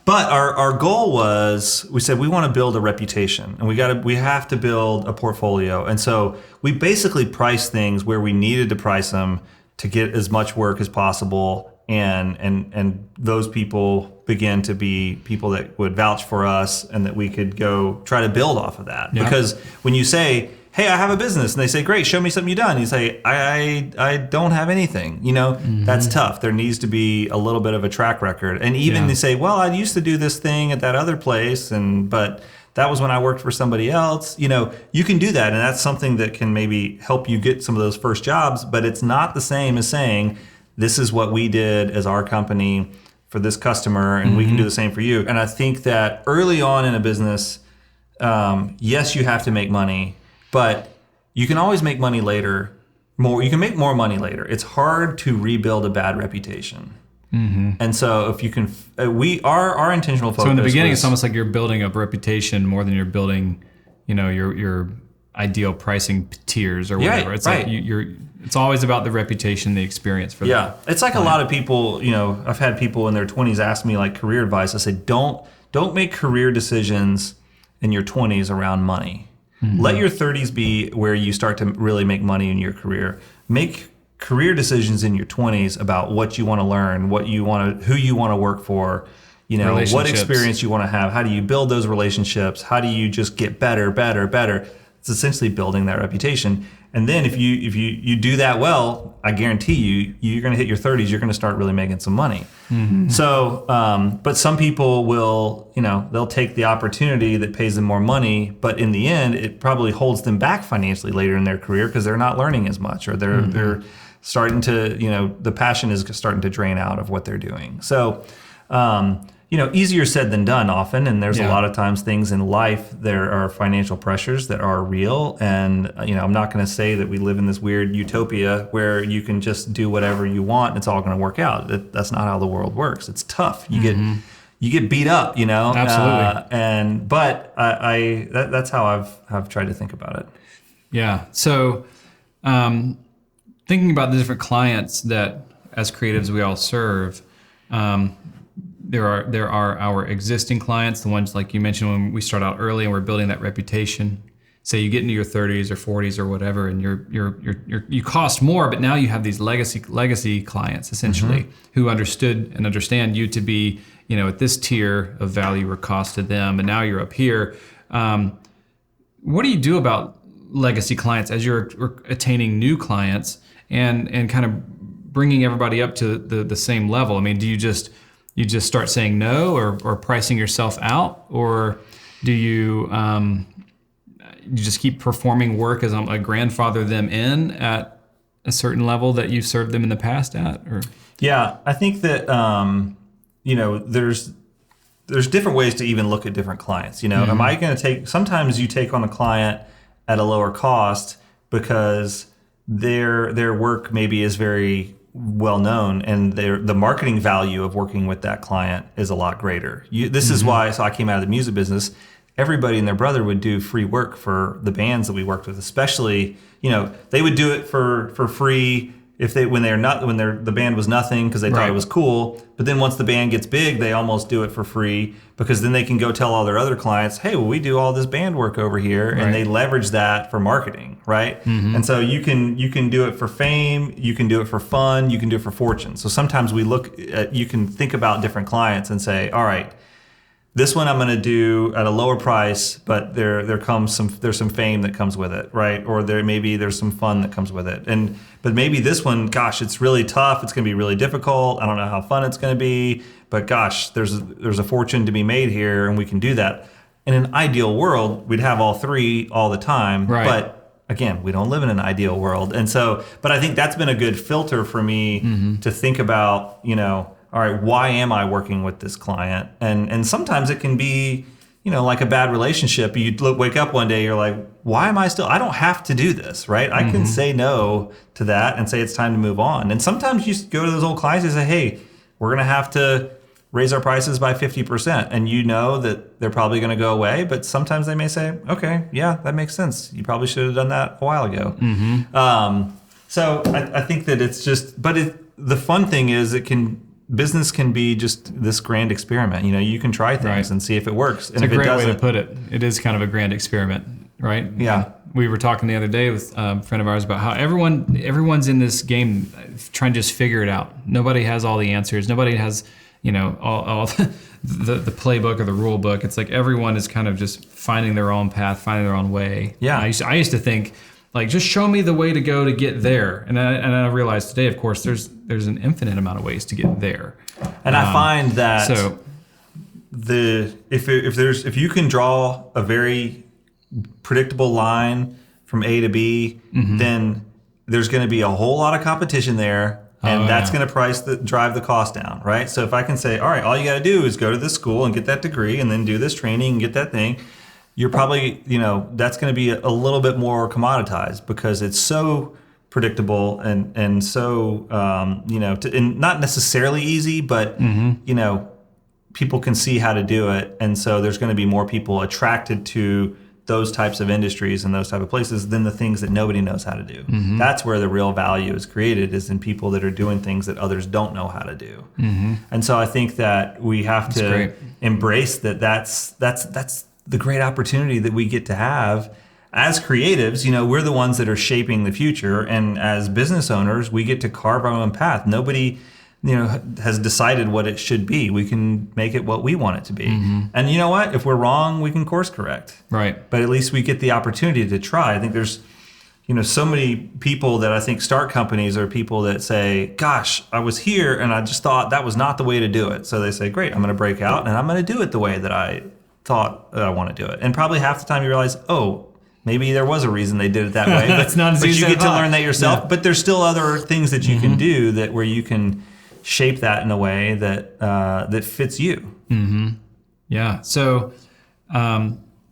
But our goal was, we said we want to build a reputation, and we have to build a portfolio. And so we basically priced things where we needed to price them to get as much work as possible, and those people began to be people that would vouch for us and that we could go try to build off of that. Yeah. Because when you say, hey, I have a business, and they say, great, show me something you've done. You say, I don't have anything. That's tough. There needs to be a little bit of a track record. And even they say, well, I used to do this thing at that other place, but that was when I worked for somebody else. You can do that, and that's something that can maybe help you get some of those first jobs, but it's not the same as saying, this is what we did as our company for this customer, and we can do the same for you. And I think that early on in a business, yes, you have to make money, but you can always make money later. You can make more money later. It's hard to rebuild a bad reputation. And so if you can, our intentional focus. So in the beginning, it's almost like you're building up reputation more than you're building, your ideal pricing tiers or whatever. It's like it's always about the reputation, the experience for them. Yeah, it's like a lot of people, I've had people in their 20s ask me like career advice. I say, don't make career decisions in your 20s around money. Let your 30s be where you start to really make money in your career. Make career decisions in your 20s about what you want to learn, who you want to work for, what experience you want to have. How do you build those relationships? How do you just get better? It's essentially building that reputation. And then if you do that well, I guarantee you're going to hit your 30s. You're going to start really making some money. So, but some people will, they'll take the opportunity that pays them more money, but in the end, it probably holds them back financially later in their career because they're not learning as much, or they're starting to, the passion is starting to drain out of what they're doing. So, easier said than done often. And there's a lot of times things in life, there are financial pressures that are real. And, I'm not going to say that we live in this weird utopia where you can just do whatever you want and it's all going to work out. That's not how the world works. It's tough. You get beat up, Absolutely. But that's how I've tried to think about it. Yeah. So, thinking about the different clients that as creatives we all serve, there are our existing clients, the ones like you mentioned when we start out early and we're building that reputation. Say you get into your 30s or 40s or whatever, and you cost more, but now you have these legacy clients essentially who understood and understand you to be at this tier of value or cost to them, and now you're up here. What do you do about legacy clients as you're attaining new clients and kind of bringing everybody up to the same level? I mean, do you just start saying no or pricing yourself out, or do you just keep performing work as a grandfather them in at a certain level that you've served them in the past at? Or yeah, I think that there's different ways to even look at different clients. Am I going to sometimes you take on a client at a lower cost because their work maybe is very well known, and the marketing value of working with that client is a lot greater. This is why, so I came out of the music business. Everybody and their brother would do free work for the bands that we worked with, especially, they would do it for free when the band was nothing because they thought it was cool. But then once the band gets big, they almost do it for free because then they can go tell all their other clients, hey, well, we do all this band work over here, and they leverage that for marketing, right? And so you can do it for fame, you can do it for fun, you can do it for fortune. So sometimes you can think about different clients and say, all right, this one I'm going to do at a lower price, but there's some fame that comes with it, right? Or there's some fun that comes with it. But maybe this one, gosh, it's really tough. It's going to be really difficult. I don't know how fun it's going to be, but gosh, there's a fortune to be made here, and we can do that. In an ideal world, we'd have all three all the time, but again, we don't live in an ideal world. And so, but I think that's been a good filter for me to think about, all right, why am I working with this client? And sometimes it can be, like a bad relationship. You wake up one day, you're like, why am I I don't have to do this, right? I can say no to that and say it's time to move on. And sometimes you go to those old clients and say, hey, we're going to have to raise our prices by 50%. And that they're probably going to go away. But sometimes they may say, okay, yeah, that makes sense. You probably should have done that a while ago. So I think that it's just, the fun thing is business can be just this grand experiment. You can try things and see if it works. It's a great way to put it. It is kind of a grand experiment, right? Yeah. We were talking the other day with a friend of ours about how everyone's in this game trying to just figure it out. Nobody has all the answers. Nobody has, all the playbook or the rule book. It's like everyone is kind of just finding their own path, finding their own way. Yeah. I used to think, like, just show me the way to go to get there. And I realized today, of course, there's an infinite amount of ways to get there. And I find that if you can draw a very predictable line from A to B, then there's going to be a whole lot of competition there. And that's going to drive the cost down, right? So if I can say, all right, all you got to do is go to this school and get that degree and then do this training and get that thing, you're probably, that's going to be a little bit more commoditized because it's so predictable and so, and not necessarily easy, but, people can see how to do it. And so there's going to be more people attracted to those types of industries and those type of places than the things that nobody knows how to do. That's where the real value is created, is in people that are doing things that others don't know how to do. And so I think that we have to embrace that's the great opportunity that we get to have as creatives. We're the ones that are shaping the future, and as business owners, we get to carve our own path. Nobody, has decided what it should be. We can make it what we want it to be. And you know what? If we're wrong, we can course correct. Right. But at least we get the opportunity to try. I think there's, so many people that I think start companies are people that say, gosh, I was here and I just thought that was not the way to do it. So they say, great, I'm going to break out and I'm going to do it the way that I thought that I want to do it. And probably half the time you realize, maybe there was a reason they did it that way. But, but you get to learn that yourself. Yeah. But there's still other things that you can do where you can shape that in a way that fits you. Mm-hmm. Yeah. So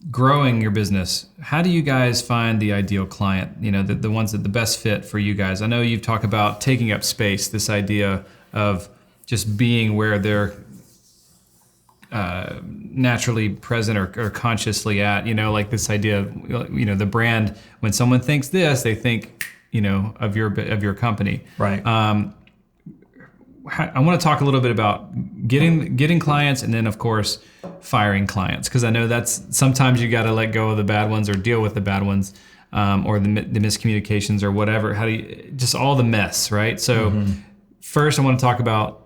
growing your business, how do you guys find the ideal client? The ones that the best fit for you guys. I know you've talked about taking up space, this idea of just being where they're naturally present or consciously at, like this idea of, the brand, when someone thinks this, they think, of your company. Right. I want to talk a little bit about getting clients, and then of course firing clients, because I know that's sometimes you got to let go of the bad ones or deal with the bad ones, or the miscommunications or whatever. How do you just all the mess, right? So first, I want to talk about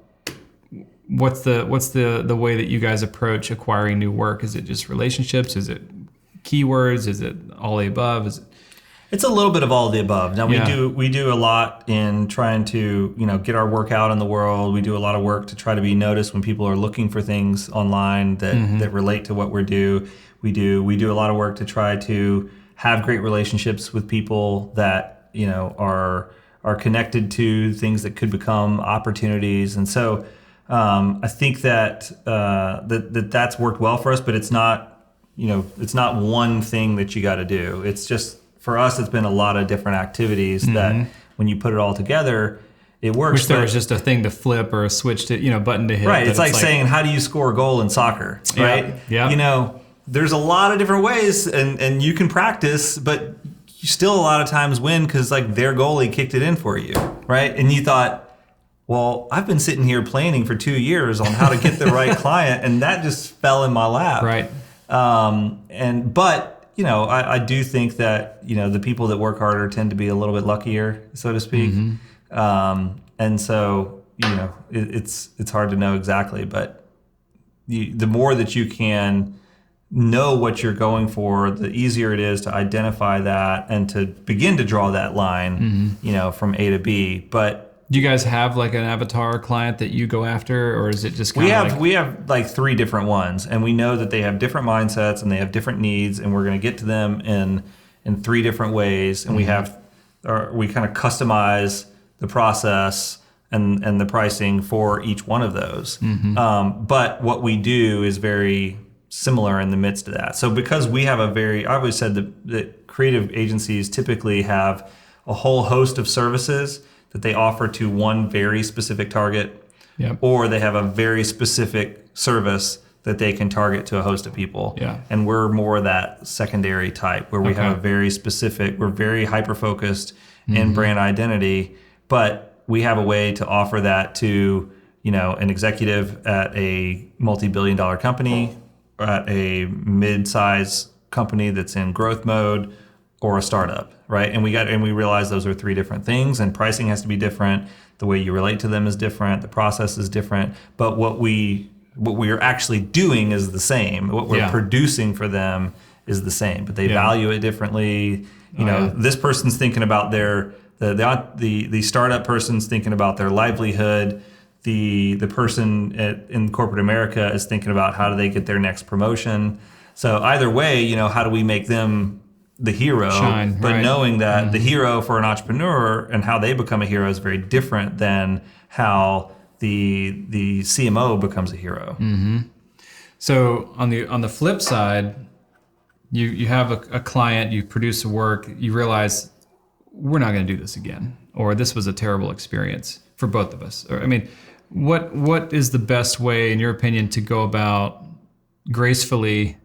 what's the way that you guys approach acquiring new work. Is it just relationships? Is it keywords? Is it all the above? It's a little bit of all of the above. Now we do a lot in trying to get our work out in the world. We do a lot of work to try to be noticed when people are looking for things online that relate to what we do. We do a lot of work to try to have great relationships with people that are connected to things that could become opportunities. And so I think that that's worked well for us. But it's not one thing that you got to do. It's just, for us, it's been a lot of different activities that when you put it all together, it works. Wish there was just a thing to flip or a switch to, button to hit. Right. It's like saying, how do you score a goal in soccer? Right. Yeah. There's a lot of different ways and you can practice, but you still a lot of times win because their goalie kicked it in for you. Right. And you thought, well, I've been sitting here planning for 2 years on how to get the right client, and that just fell in my lap. Right. But I do think that, the people that work harder tend to be a little bit luckier, so to speak. And so, it's hard to know exactly, but the more that you can know what you're going for, the easier it is to identify that and to begin to draw that line, from A to B. But do you guys have an avatar client that you go after, or is it just kind of we have 3 different ones, and we know that they have different mindsets and they have different needs, and we're going to get to them in 3 different ways, and we kind of customize the process and the pricing for each one of those. But what we do is very similar in the midst of that. So because we have I always said that creative agencies typically have a whole host of services that they offer to one very specific target, or they have a very specific service that they can target to a host of people. Yeah. And we're more that secondary type where we have a very specific, we're very hyper-focused in brand identity, but we have a way to offer that to, an executive at a multi-billion-dollar company, or at a mid-size company that's in growth mode, or a startup, right? And we realize those are 3 different things, and pricing has to be different. The way you relate to them is different. The process is different. But what we are actually doing is the same. What we're producing for them is the same. But they value it differently. This person's thinking about the startup person's thinking about their livelihood. The person in corporate America is thinking about how do they get their next promotion. So either way, how do we make them the hero, knowing that the hero for an entrepreneur and how they become a hero is very different than how the CMO becomes a hero. So on the flip side, you have a client, you produce a work, you realize we're not going to do this again, or this was a terrible experience for both of us. Or, what is the best way, in your opinion, to go about gracefully?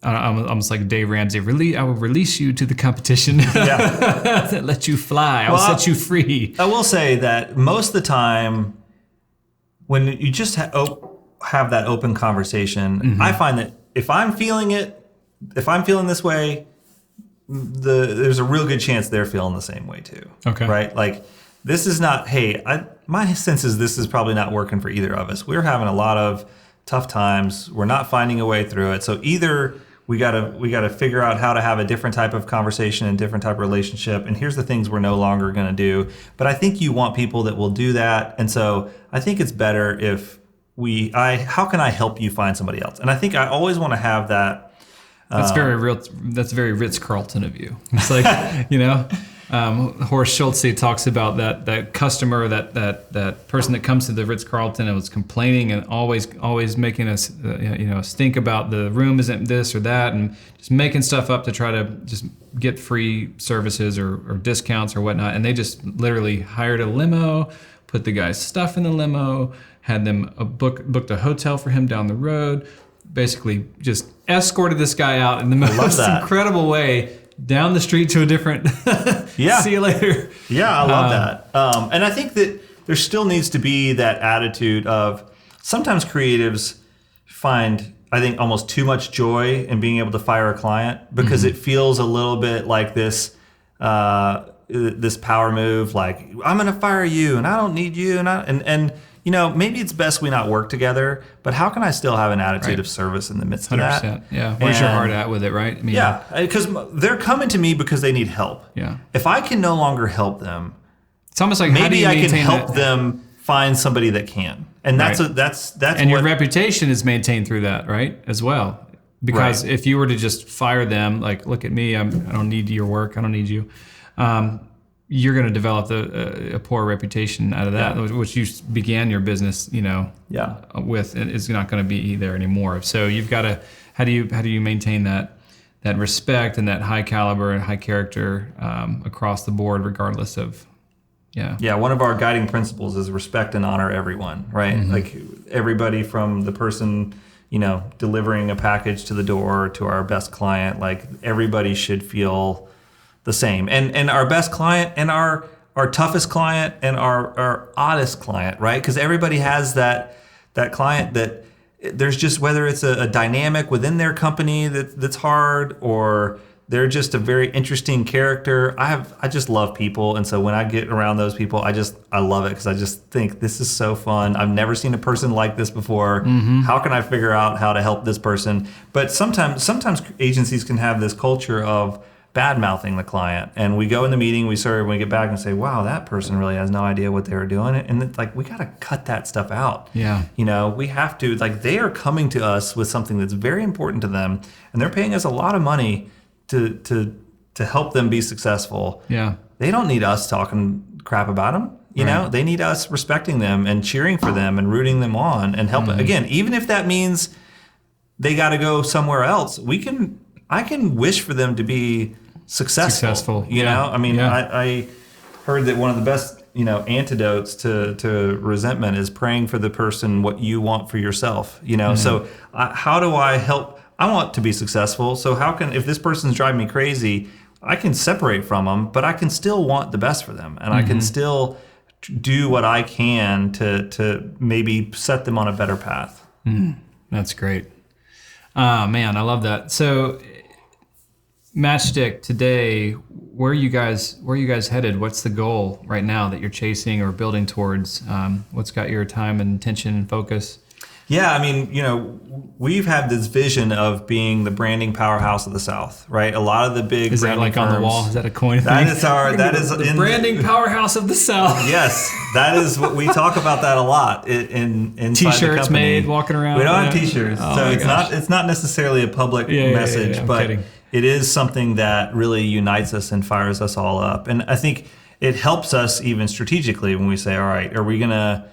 Almost like Dave Ramsey, I will release you to the competition. Let you fly. I will set you free. I will say that most of the time, when you just have that open conversation, I find that if I'm feeling this way, there's a real good chance they're feeling the same way too. Okay. Right? This is not, my sense is this is probably not working for either of us. We're having a lot of tough times. We're not finding a way through it. So either we gotta figure out how to have a different type of conversation and different type of relationship. And here's the things we're no longer going to do. But I think you want people that will do that. And so I think it's better if how can I help you find somebody else? And I think I always want to have that. That's very real. That's very Ritz-Carlton of you. It's like, Horst Schulze talks about that customer, that person that comes to the Ritz-Carlton and was complaining and always making us, stink about the room isn't this or that, and just making stuff up to try to just get free services or discounts or whatnot. And they just literally hired a limo, put the guy's stuff in the limo, had them booked a hotel for him down the road, basically just escorted this guy out in the most incredible way down the street to a different see you later. Yeah, I love that. And I think that there still needs to be that attitude of sometimes creatives find, I think, almost too much joy in being able to fire a client because it feels a little bit like this power move, like I'm going to fire you and I don't need you and maybe it's best we not work together, but how can I still have an attitude of service in the midst of that? 100%. Yeah. Where's your heart at with it, right? I mean, because they're coming to me because they need help. Yeah. If I can no longer help them, it's almost like maybe I can help them find somebody that can. And that's and your reputation is maintained through that, right? As well. Because if you were to just fire them, like, look at me, I don't need your work, I don't need you. You're going to develop a poor reputation out of that, which you began your business, with, and is not going to be there anymore. So you've got to, how do you maintain that respect and that high caliber and high character across the board, regardless of, one of our guiding principles is respect and honor everyone, right? Like everybody from the person, delivering a package to the door to our best client, like everybody should feel the same. And our best client and our toughest client and our oddest client, right? Because everybody has that client that there's just, whether it's a dynamic within their company that's hard, or they're just a very interesting character. I just love people. And so when I get around those people, I love it because I just think this is so fun. I've never seen a person like this before. How can I figure out how to help this person? But sometimes agencies can have this culture of bad-mouthing the client, and we go in the meeting, we serve, and we get back and say, wow, that person really has no idea what they were doing. And it's like, we got to cut that stuff out. We have to, like, they are coming to us with something that's very important to them, and they're paying us a lot of money to help them be successful. They don't need us talking crap about them. You know, they need us respecting them and cheering for them and rooting them on and helping. Again, even if that means they got to go somewhere else, I can wish for them to be successful. You know, I mean, I heard that one of the best, antidotes to resentment is praying for the person what you want for yourself. So how do I help? I want to be successful. So if this person's driving me crazy, I can separate from them, but I can still want the best for them, and I can still do what I can to maybe set them on a better path. That's great. Man, I love that. So Matchstic today, where are you guys headed? What's the goal right now that you're chasing or building towards? What's got your time and attention and focus? Yeah, I mean, we've had this vision of being the branding powerhouse of the South, right? A lot of the big is that like firms, on the wall? Is that a coin? That is the branding powerhouse of the South. Yes, that is what we talk about that a lot inside T-shirts the company. Made walking around. We don't have T-shirts, so it's not necessarily a public message, but kidding. It is something that really unites us and fires us all up. And I think it helps us even strategically when we say, all right, are we gonna,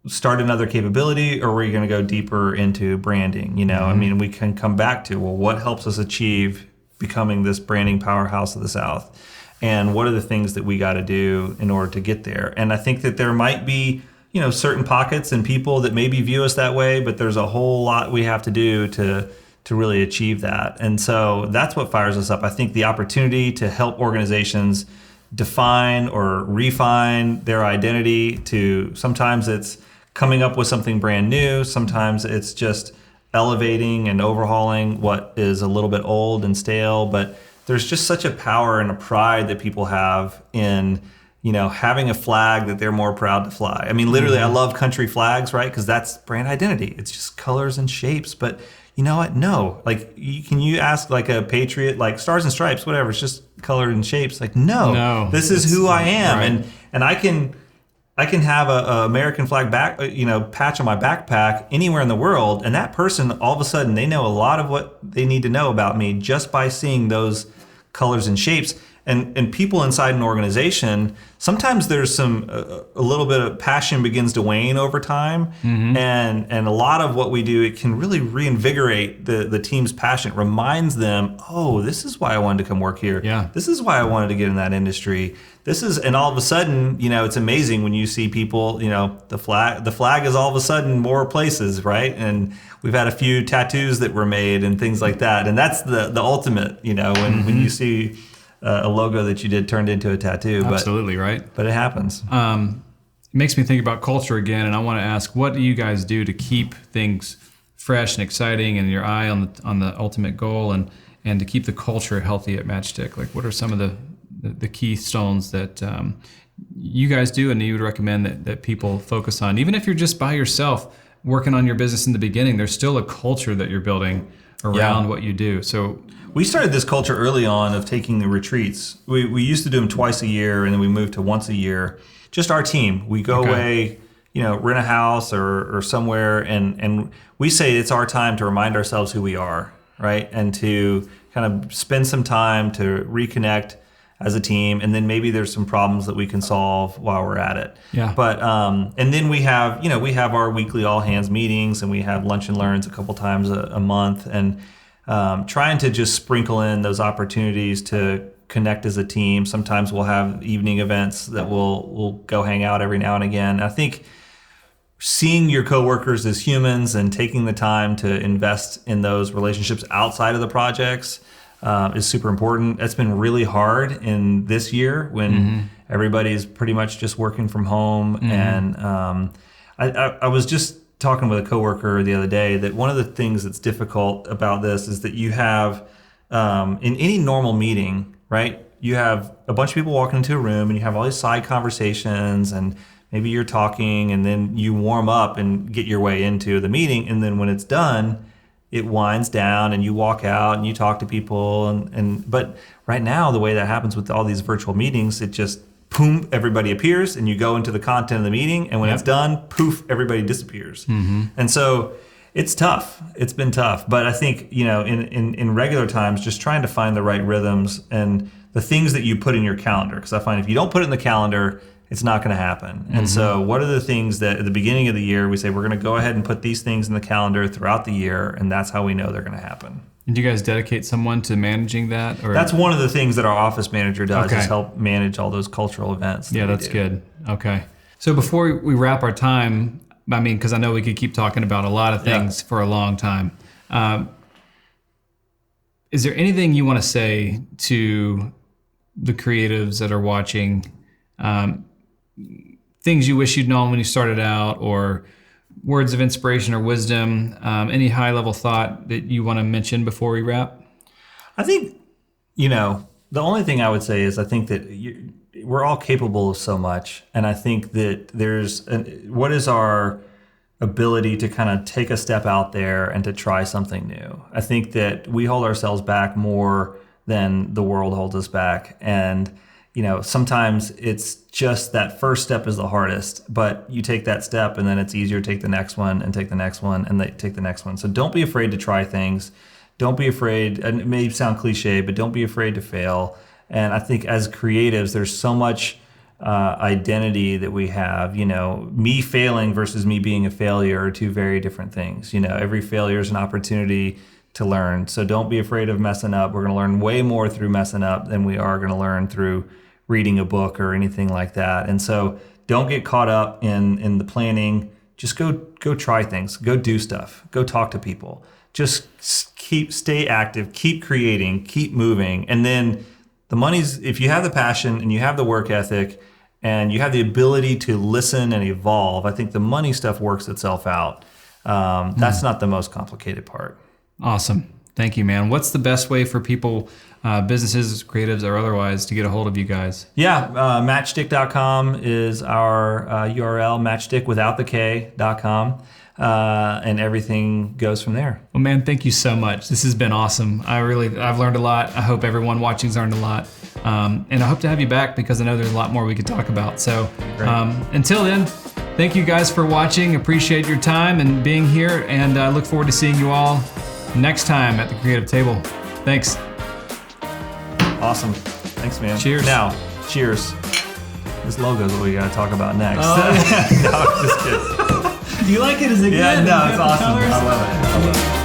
start another capability, or are we going to go deeper into branding? I mean, we can come back to, well, what helps us achieve becoming this branding powerhouse of the South? And what are the things that we got to do in order to get there? And I think that there might be, certain pockets and people that maybe view us that way, but there's a whole lot we have to do to really achieve that. And so that's what fires us up. I think the opportunity to help organizations define or refine their identity to, sometimes it's coming up with something brand new. Sometimes it's just elevating and overhauling what is a little bit old and stale. But there's just such a power and a pride that people have in, having a flag that they're more proud to fly. I mean, literally, I love country flags, right? Because that's brand identity. It's just colors and shapes. But you know what? No. Like, can you ask like a patriot, like Stars and Stripes, whatever, it's just colored and shapes. Like, no, this is who I am. Right. And I can have a American flag patch on my backpack anywhere in the world. And that person, all of a sudden, they know a lot of what they need to know about me just by seeing those colors and shapes. And people inside an organization, sometimes there's a little bit of passion begins to wane over time. And a lot of what we do, it can really reinvigorate the team's passion. It reminds them, oh, this is why I wanted to come work here. Yeah. This is why I wanted to get in that industry. And all of a sudden, it's amazing when you see people, the flag is all of a sudden more places, right? And we've had a few tattoos that were made and things like that. And that's the ultimate, when you see a logo that you did turned into a tattoo. Absolutely, right? But it happens. It makes me think about culture again, and I want to ask, what do you guys do to keep things fresh and exciting and your eye on the ultimate goal and to keep the culture healthy at Matchstick? Like, what are some of the keystones that you guys do and you would recommend that people focus on? Even if you're just by yourself working on your business in the beginning, there's still a culture that you're building around what you do. So we started this culture early on of taking the retreats. We used to do them twice a year, and then we moved to once a year. Just our team. We go away, rent a house or somewhere, and we say it's our time to remind ourselves who we are, right? And to kind of spend some time to reconnect as a team, and then maybe there's some problems that we can solve while we're at it. Yeah. But and then we have our weekly all hands meetings, and we have lunch and learns a couple times a month, and trying to just sprinkle in those opportunities to connect as a team. Sometimes we'll have evening events that we'll go hang out every now and again. I think seeing your coworkers as humans and taking the time to invest in those relationships outside of the projects is super important. That's been really hard in this year when everybody's pretty much just working from home. And I was just talking with a coworker the other day that one of the things that's difficult about this is that you have in any normal meeting, right? You have a bunch of people walking into a room and you have all these side conversations and maybe you're talking and then you warm up and get your way into the meeting. And then when it's done, it winds down and you walk out and you talk to people. But right now, the way that happens with all these virtual meetings, it just boom, everybody appears and you go into the content of the meeting. And when it's done, poof, everybody disappears. And so it's tough. It's been tough. But I think, in regular times, just trying to find the right rhythms and the things that you put in your calendar. Because I find if you don't put it in the calendar, it's not going to happen. And so what are the things that at the beginning of the year, we say, we're going to go ahead and put these things in the calendar throughout the year. And that's how we know they're going to happen. And do you guys dedicate someone to managing that? Or? That's one of the things that our office manager does is help manage all those cultural events. Yeah, that's good. Okay. So before we wrap our time, because I know we could keep talking about a lot of things for a long time. Is there anything you want to say to the creatives that are watching? Things you wish you'd known when you started out, or words of inspiration or wisdom, any high-level thought that you want to mention before we wrap? I think, the only thing I would say is I think that we're all capable of so much. And I think that what is our ability to kind of take a step out there and to try something new? I think that we hold ourselves back more than the world holds us back. And sometimes it's just that first step is the hardest, but you take that step and then it's easier to take the next one and take the next one and take the next one. So don't be afraid to try things. Don't be afraid, and it may sound cliche, but don't be afraid to fail. And I think as creatives, there's so much identity that we have. Me failing versus me being a failure are two very different things. Every failure is an opportunity to learn. So don't be afraid of messing up. We're going to learn way more through messing up than we are going to learn through reading a book or anything like that. And so don't get caught up in the planning. Just go try things. Go do stuff. Go talk to people. Just stay active, keep creating, keep moving. And then the money's, if you have the passion and you have the work ethic and you have the ability to listen and evolve, I think the money stuff works itself out. That's not the most complicated part. Awesome. Thank you, man. What's the best way for people, businesses, creatives, or otherwise, to get a hold of you guys? Yeah, matchstick.com is our URL, matchstick without the K.com. And everything goes from there. Well, man, thank you so much. This has been awesome. I've learned a lot. I hope everyone watching's learned a lot. And I hope to have you back because I know there's a lot more we could talk about. So until then, thank you guys for watching. Appreciate your time and being here. And I look forward to seeing you all next time at the Creative Table. Thanks. Awesome. Thanks, man. Cheers. Now, cheers. This logo is what we got to talk about next. No, I'm just kidding. Do you like it as a gift? Yeah, no, it's awesome. I love it.